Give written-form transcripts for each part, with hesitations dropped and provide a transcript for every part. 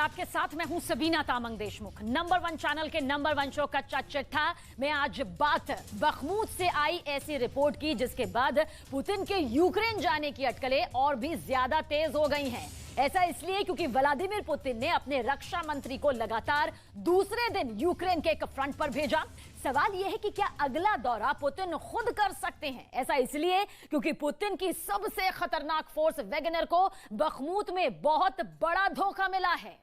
आपके साथ मैं हूं सबीना तामंग देशमुख। नंबर 1 चैनल के नंबर 1 शो कच्चा चिट्ठा में आज बात बखमूत से आई ऐसी रिपोर्ट की जिसके बाद पुतिन के यूक्रेन जाने की अटकलें और भी ज्यादा तेज हो गई हैं। ऐसा इसलिए क्योंकि व्लादिमीर पुतिन ने अपने रक्षा मंत्री को लगातार दूसरे दिन यूक्रेन के एक फ्रंट पर भेजा। सवाल यह है कि क्या अगला दौरा पुतिन खुद कर सकते हैं। ऐसा इसलिए क्योंकि पुतिन की सबसे खतरनाक फोर्स वैगनर को बखमूत में बहुत बड़ा धोखा मिला है।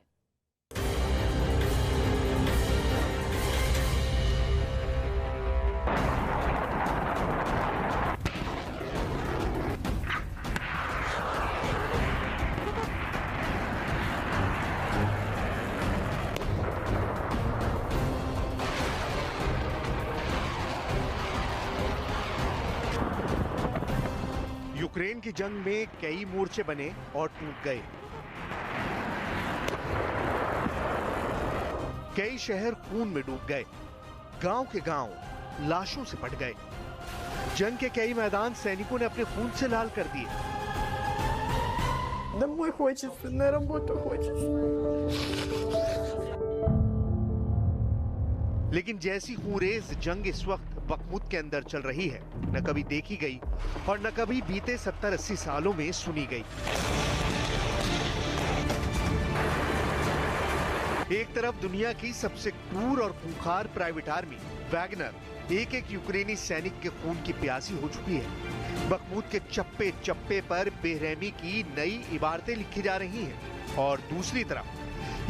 यूक्रेन की जंग में कई मोर्चे बने और टूट गए। कई शहर खून में डूब गए, गांव के गांव लाशों से पट गए। जंग के कई मैदान सैनिकों ने अपने खून से लाल कर दिए। Домой хочется, на работу хочется। लेकिन जैसी खूंरेज जंग इस वक्त बखमूत के अंदर चल रही है, न कभी देखी गई और न कभी बीते 70-80 सालों में सुनी गई। एक तरफ दुनिया की सबसे क्रूर और खूंखार प्राइवेट आर्मी वैगनर एक एक यूक्रेनी सैनिक के खून की प्यासी हो चुकी है। बखमूत के चप्पे चप्पे पर बेरहमी की नई इबारतें लिखी जा रही हैं और दूसरी तरफ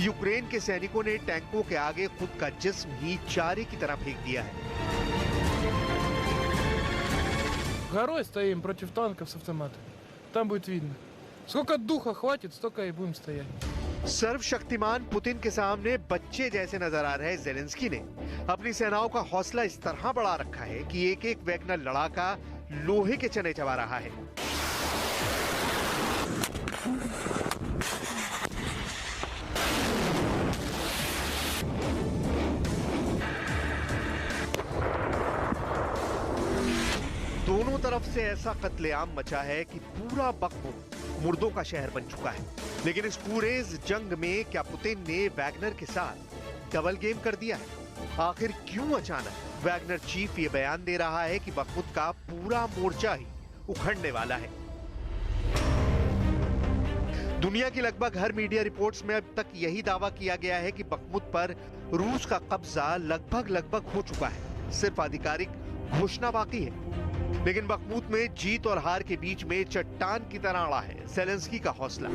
यूक्रेन के सैनिकों ने टैंकों के आगे खुद का जिस्म ही चारे की तरह फेंक दिया है। Горой стоим против танков с автоматами. Там будет видно. Сколько духа хватит, столько и будем стоять. सर्वशक्तिमान पुतिन के सामने बच्चे जैसे नजर आ रहे जेलेंस्की ने अपनी सेनाओं का हौसला इस तरह बढ़ा रखा है कि एक एक वैगनर लड़ाका लोहे के चने चबा रहा है। दोनों तरफ से ऐसा कत्लेआम मचा है कि पूरा बखमूत मुर्दों का शहर बन चुका है। लेकिन इस पूरे जंग में क्या पुतिन ने वैगनर के साथ डबल गेम कर दिया है? आखिर क्यों अचानक वैगनर चीफ ये बयान दे रहा है कि बखमूत का पूरा मोर्चा ही उखड़ने वाला है? दुनिया की लगभग हर मीडिया रिपोर्ट्स में अब तक यही दावा किया गया है कि बखमूत पर रूस का कब्जा लगभग हो चुका है। सिर्फ आधिकारिक घोषणा बाकी है। लेकिन बखमूत में जीत और हार के बीच में चट्टान की तरह अड़ा है जेलेंस्की का हौसला।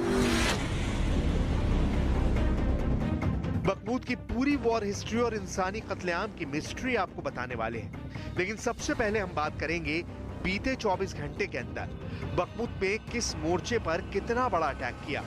बखमूत की पूरी वॉर हिस्ट्री और इंसानी कत्लेआम की मिस्ट्री आपको बताने वाले हैं। लेकिन सबसे पहले हम बात करेंगे बीते 24 घंटे के अंदर बखमूत में किस मोर्चे पर कितना बड़ा अटैक किया।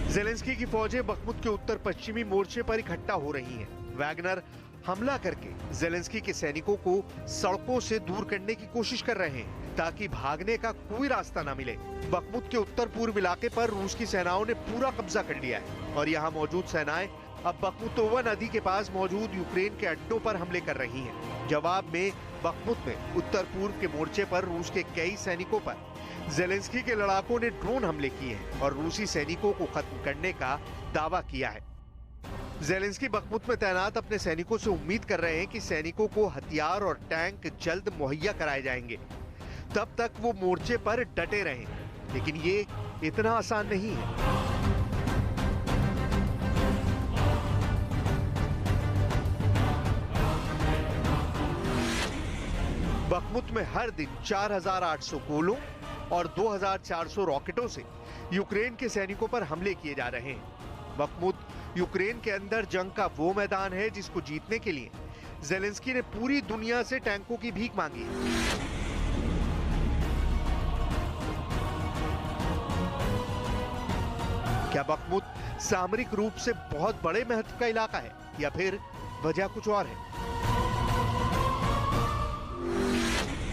जेलेंस्की की फौजें बखमूत के उत्तर पश्चिमी मोर्चे पर इकट्ठा हो रही हैं। वैगनर हमला करके जेलेंस्की के सैनिकों को सड़कों से दूर करने की कोशिश कर रहे हैं ताकि भागने का कोई रास्ता ना मिले। बखमूत के उत्तर पूर्व इलाके पर रूस की सेनाओं ने पूरा कब्जा कर लिया है और यहाँ मौजूद सेनाएं अब बखमुतोवा नदी के पास मौजूद यूक्रेन के अड्डों पर हमले कर रही हैं। जवाब में बखमूत में उत्तर पूर्व के मोर्चे पर रूस के कई सैनिकों पर जेलेंस्की के लड़ाकों ने ड्रोन हमले किए हैं और रूसी सैनिकों को खत्म करने का दावा किया है। जेलेंस्की बखमूत में तैनात अपने सैनिकों से उम्मीद कर रहे हैं कि सैनिकों को हथियार और टैंक जल्द मुहैया कराए जाएंगे। तब तक वो मोर्चे पर डटे रहें। लेकिन ये इतना आसान नहीं है। बखमूत में हर दिन 4,800 गोलों और 2,400 रॉकेटों से यूक्रेन के सैनिकों पर हमले किए जा रहे हैं। बखमूत यूक्रेन के अंदर जंग का वो मैदान है जिसको जीतने के लिए जेलेंस्की ने पूरी दुनिया से टैंकों की भीख मांगी है। क्या बखमूत सामरिक रूप से बहुत बड़े महत्व का इलाका है या फिर वजह कुछ और है?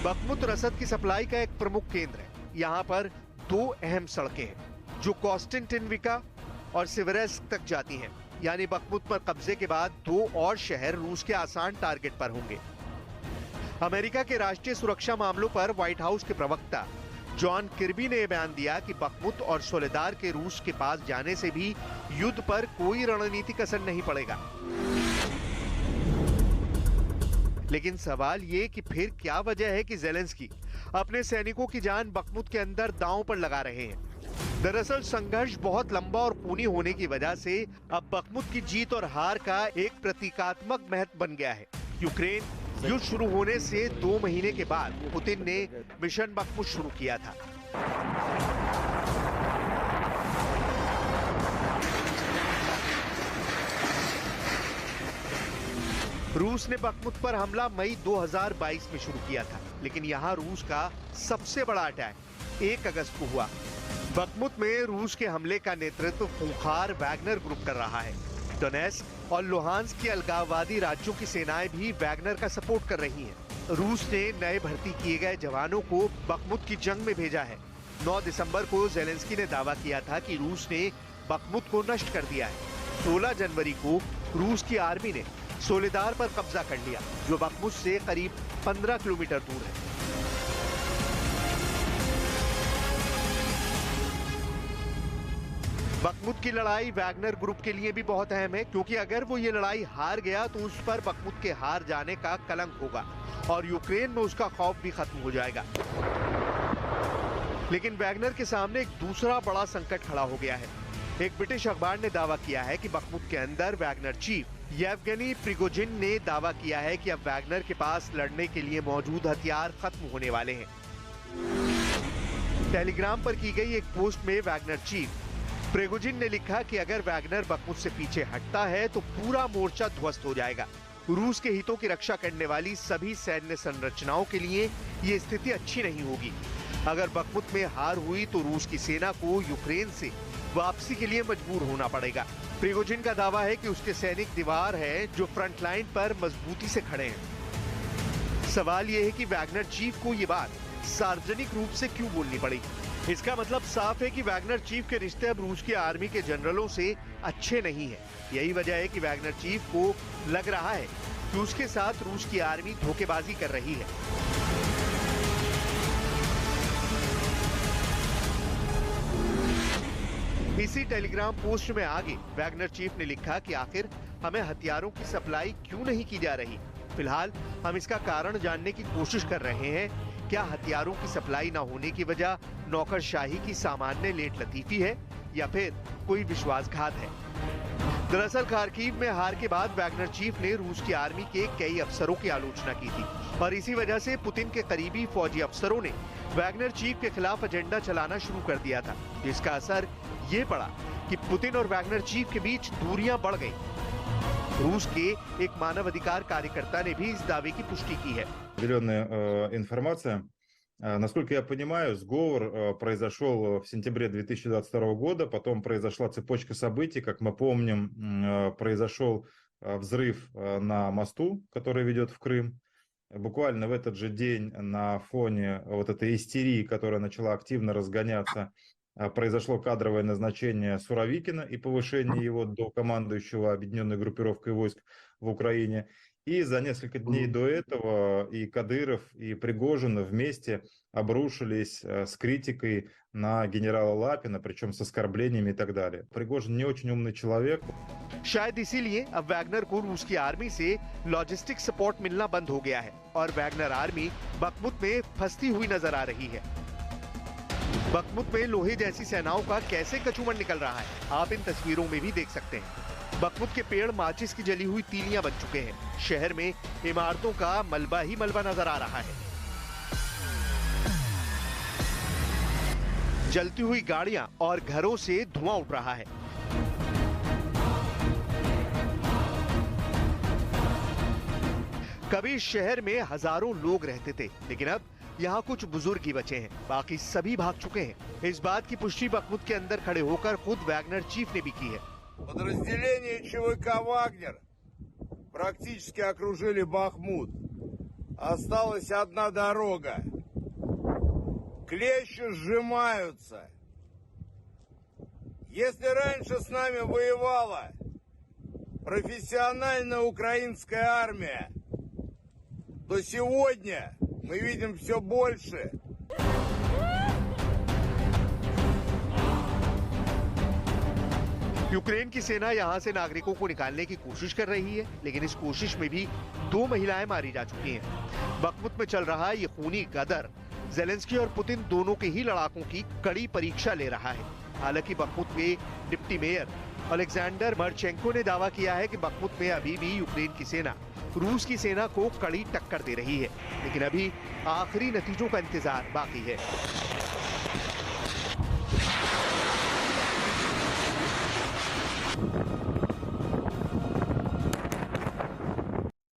बखमूत रसद की सप्लाई का एक प्रमुख केंद्र है। यहाँ पर दो अहम सड़कें हैं जो कॉन्स्टेंटिनविका और सिवरेस्क तक जाती हैं। यानी बखमूत पर कब्जे के बाद दो और शहर रूस के आसान टारगेट पर होंगे। अमेरिका के राष्ट्रीय सुरक्षा मामलों पर व्हाइट हाउस के प्रवक्ता जॉन किर्बी ने बयान दिया कि बखमुत और सोलेदार के रूस के पास जाने से भी युद्ध पर कोई रणनीतिक असर नहीं पड़ेगा। लेकिन सवाल ये कि फिर क्या वजह है कि ज़ेलेंस्की अपने सैनिकों की जान बखमुत के अंदर दांव पर लगा रहे हैं। दरअसल संघर्ष बहुत लंबा और खूनी होने की वजह से अब बखमुत की जीत और हार का एक प्रतीकात्मक महत्व बन गया है। यूक्रेन युद्ध शुरू होने से 2 महीने के बाद पुतिन ने मिशन बखमुत शुरू किया था। रूस ने बखमुत पर हमला मई 2022 में शुरू किया था, लेकिन यहां रूस का सबसे बड़ा अटैक 1 अगस्त को हुआ। बखमुत में रूस के हमले का नेतृत्व खूंखार वैगनर ग्रुप कर रहा है। डोनेट्स्क और लुहांस्क के अलगाववादी राज्यों की सेनाएं भी वैगनर का सपोर्ट कर रही हैं। रूस ने नए भर्ती किए गए जवानों को बखमुत की जंग में भेजा है। 9 दिसंबर को ज़ेलेंस्की ने दावा किया था कि रूस ने बखमुत को नष्ट कर दिया है। 16 जनवरी को रूस की आर्मी ने सोलेदार पर कब्जा कर लिया, जो बखमुत से करीब 15 किलोमीटर दूर है। बखमुत की लड़ाई वैगनर ग्रुप के लिए भी बहुत अहम है, क्योंकि अगर वो ये लड़ाई हार गया तो उस पर बखमुत के हार जाने का कलंक होगा और यूक्रेन में उसका खौफ भी खत्म हो जाएगा। लेकिन वैगनर के सामने एक दूसरा बड़ा संकट खड़ा हो गया है। एक ब्रिटिश अखबार ने दावा किया है कि बखमुत के अंदर वैगनर चीफ येवगेनी प्रिगोजिन ने दावा किया है कि अब वैगनर के पास लड़ने के लिए मौजूद हथियार खत्म होने वाले हैं। टेलीग्राम पर की गई एक पोस्ट में वैगनर चीफ प्रिगोजिन ने लिखा कि अगर वैगनर बखमुत से पीछे हटता है तो पूरा मोर्चा ध्वस्त हो जाएगा। रूस के हितों की रक्षा करने वाली सभी सैन्य संरचनाओं के लिए ये स्थिति अच्छी नहीं होगी। अगर बखमुत में हार हुई तो रूस की सेना को यूक्रेन से वापसी के लिए मजबूर होना पड़ेगा। प्रिगोजिन का दावा है कि उसके सैनिक दीवार है जो फ्रंट लाइन पर मजबूती से खड़े हैं। सवाल यह है कि वैगनर चीफ को ये बात सार्वजनिक रूप से क्यों बोलनी पड़ी। इसका मतलब साफ है कि वैगनर चीफ के रिश्ते अब रूस की आर्मी के जनरलों से अच्छे नहीं है। यही वजह है कि वैगनर चीफ को लग रहा है कि उसके साथ रूस की आर्मी धोखेबाजी कर रही है। इसी टेलीग्राम पोस्ट में आगे वैगनर चीफ ने लिखा कि आखिर हमें हथियारों की सप्लाई क्यों नहीं की जा रही। फिलहाल हम इसका कारण जानने की कोशिश कर रहे हैं। क्या हथियारों की सप्लाई न होने की वजह नौकरशाही की सामान्य लेट लतीफी है या फिर कोई विश्वासघात है। दरअसल खार्किव में हार के बाद वैगनर चीफ ने रूस की आर्मी के कई अफसरों की आलोचना की थी और इसी वजह से पुतिन के करीबी फौजी अफसरों ने वैगनर चीफ के खिलाफ एजेंडा चलाना शुरू कर दिया था, जिसका असर ये पड़ा कि पुतिन और वैगनर चीफ के बीच दूरियां बढ़ गई। रूस के एक मानवाधिकार कार्यकर्ता ने भी इस दावे की पुष्टि की है। Определенная информация. Насколько я понимаю, сговор произошел в сентябре 2022 года, потом произошла цепочка событий, как мы помним, произошел взрыв на мосту, который ведет в Крым. Буквально в этот же день на фоне вот этой истерии, которая начала активно разгоняться, произошло кадровое назначение Суровикина и повышение его до командующего объединенной группировкой войск в Украине. И за несколько дней до этого и Кадыров, и Пригожин вместе обрушились с критикой на генерала Лапина, причем с оскорблениями и так далее. Пригожин не очень умный человек. शायद इसीलिए अब वैगनर को रूस की आर्मी से लॉजिस्टिक सपोर्ट मिलना बंद हो गया है और वैगनर आर्मी बखमुत में फंसती हुई नजर आ रही है। बखमुत में लोहे जैसी सेनाओं का कैसे कचूमर निकल रहा है, आप इन तस्वीरों में भी देख सकते हैं। बखमुत के पेड़ माचिस की जली हुई तीलियां बन चुके हैं। शहर में इमारतों का मलबा ही मलबा नजर आ रहा है। जलती हुई गाड़ियां और घरों से धुआं उठ रहा है। कभी शहर में हजारों लोग रहते थे, लेकिन अब यहाँ कुछ बुजुर्ग ही बचे हैं, बाकी सभी भाग चुके हैं। इस बात की पुष्टि बखमुत के अंदर खड़े होकर खुद वैगनर चीफ ने भी की है। Подразделения ЧВК «Вагнер» практически окружили Бахмут. Осталась одна дорога. Клещи сжимаются. Если раньше с нами воевала профессиональная украинская армия, то сегодня мы видим все больше. यूक्रेन की सेना यहां से नागरिकों को निकालने की कोशिश कर रही है, लेकिन इस कोशिश में भी 2 महिलाएं मारी जा चुकी हैं। बखमुत में चल रहा ये खूनी गदर ज़ेलेंस्की और पुतिन दोनों के ही लड़ाकों की कड़ी परीक्षा ले रहा है। हालांकि बखमुत के डिप्टी मेयर अलेक्जेंडर मर्चेंको ने दावा किया है कि बखमुत में अभी भी यूक्रेन की सेना रूस की सेना को कड़ी टक्कर दे रही है, लेकिन अभी आखिरी नतीजों का इंतजार बाकी है।